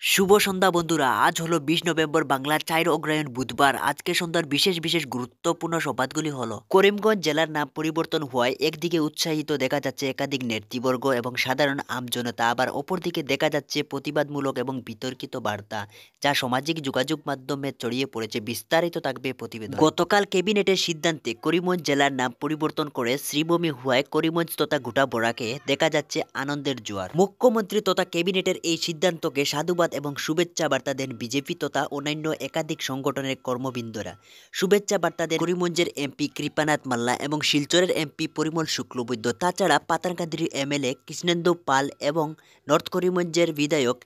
শুভ সন্ধ্যা বন্ধুরা, আজ হলো 20 নভেম্বর, বাংলার 4 অগ্রহায়ণ বুধবার। আজকে সন্ধ্যার বিশেষ বিশেষ গুরুত্বপূর্ণ সংবাদগুলি হলো: করিমগঞ্জ জেলার নাম পরিবর্তন হওয়ায় একদিকে উৎসাহিত দেখা যাচ্ছে একাধিক নেতৃবর্গ এবং সাধারণ আমজনতা, আবার অপরদিকে দেখা যাচ্ছে প্রতিবাদমূলক এবং বিতর্কিত বার্তা, যা সামাজিক যোগাযোগ মাধ্যমে ছড়িয়ে পড়েছে। বিস্তারিত থাকবে প্রতিবেদন। গতকাল ক্যাবিনেটের সিদ্ধান্তে করিমগঞ্জ জেলার নাম পরিবর্তন করে শ্রীভূমি হওয়ায় করিমগঞ্জ তথা গোটা বরাকে দেখা যাচ্ছে আনন্দের জোয়ার। মুখ্যমন্ত্রী তথা ক্যাবিনেটের এই সিদ্ধান্তকে সাধুবাদ এবং শুভেচ্ছা বার্তা দেন বিজেপি তথা অন্যান্য একাধিক সংগঠনের কর্মবৃন্দরা। শুভেচ্ছা বার্তা দেন করিমগঞ্জের এমপি কৃপানাথ মাল্লা এবং শিলচরের এমপি পরিমল শুক্লবৈদ্য। তাছাড়া পাতানকান্দির এমএলএ কৃষ্ণেন্দু পাল এবং নর্থ করিমগঞ্জের বিধায়ক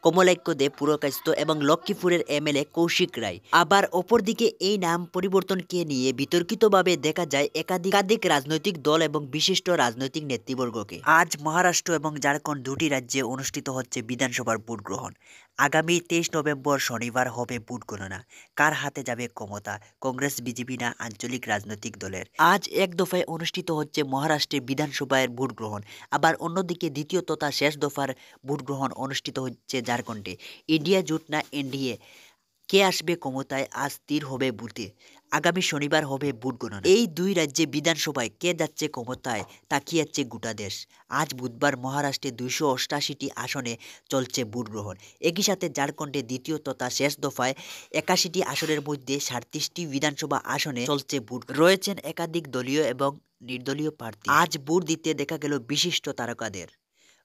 কমলাক্ষ দে পুরকায়স্থ এবং লক্ষ্মীপুরের এমএলএ কৌশিক রায়। আবার অপরদিকে এই নাম পরিবর্তনকে নিয়ে বিতর্কিতভাবে দেখা যায় একাধিক রাজনৈতিক দল এবং বিশিষ্ট রাজনৈতিক নেতৃবর্গকে। আজ মহারাষ্ট্র এবং ঝাড়খণ্ড দুটি রাজ্যে অনুষ্ঠিত হচ্ছে বিধানসভার ভোট গ্রহণ। আগামী 23 নভেম্বর শনিবার হবে ভোট গণনা। কার হাতে যাবে ক্ষমতা, কংগ্রেস, বিজেপি না আঞ্চলিক রাজনৈতিক দলের? আজ এক দফায় অনুষ্ঠিত হচ্ছে মহারাষ্ট্রের বিধানসভায় ভোট গ্রহণ। আবার অন্যদিকে দ্বিতীয় তথা শেষ দফার ভোট গ্রহণ অনুষ্ঠিত হচ্ছে ঝাড়খণ্ডে। ইন্ডিয়া জোট না এনডিএ, কে আসবে ক্ষমতায়, আজ স্থির হবে বুথে। আগামী শনিবার হবে ভোট গণনা। এই দুই রাজ্যে বিধানসভায় কে যাচ্ছে ক্ষমতায় তাকিয়াচ্ছে গোটা দেশ। আজ বুধবার মহারাষ্ট্রে 288টি আসনে চলছে ভোট গ্রহণ। একই সাথে ঝাড়খণ্ডে দ্বিতীয় তথা শেষ দফায় 81টি আসনের মধ্যে 37টি বিধানসভা আসনে চলছে ভোট। রয়েছেন একাধিক দলীয় এবং নির্দলীয় প্রার্থী। আজ ভোট দিতে দেখা গেল বিশিষ্ট তারকাদের।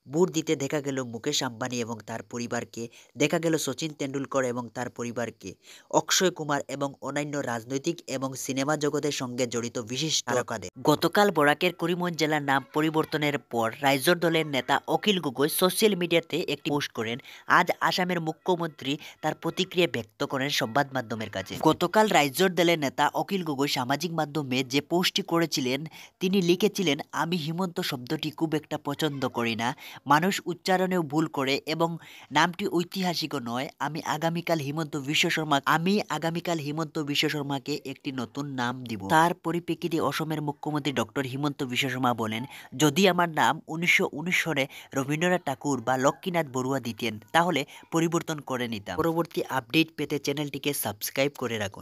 ভোট দিতে দেখা গেল মুকেশ আম্বানি এবং তার পরিবারকে, দেখা গেল সচিন তেন্ডুলকর এবং তার পরিবারকে, অক্ষয় কুমার এবং অন্যান্য রাজনৈতিক এবং সিনেমা জগতের সঙ্গে জড়িত বিশিষ্ট তারকাদের। গতকাল বরাকের করিমগঞ্জ জেলার নাম পরিবর্তনের পর রাইজোর দলের নেতা অখিল গগৈ সোশ্যাল মিডিয়াতে একটি পোস্ট করেন। আজ আসামের মুখ্যমন্ত্রী তার প্রতিক্রিয়া ব্যক্ত করেন সংবাদ মাধ্যমের কাছে। গতকাল রাইজোর দলের নেতা অখিল গগৈ সামাজিক মাধ্যমে যে পোস্টটি করেছিলেন, তিনি লিখেছিলেন, আমি হিমন্ত শব্দটি খুব একটা পছন্দ করি না। মানুষ উচ্চারণেও ভুল করে এবং নামটি ঐতিহাসিকও নয়। আমি আগামীকাল হিমন্ত বিশ্ব শর্মাকে একটি নতুন নাম দিব। তার পরিপ্রেক্ষিতে অসমের মুখ্যমন্ত্রী ডক্টর হিমন্ত বিশ্ব শর্মা বলেন, যদি আমার নাম 1919 সনে রবীন্দ্রনাথ ঠাকুর বা লক্ষ্মীনাথ বড়ুয়া দিতেন তাহলে পরিবর্তন করে নিতাম। পরবর্তী আপডেট পেতে চ্যানেলটিকে সাবস্ক্রাইব করে রাখুন।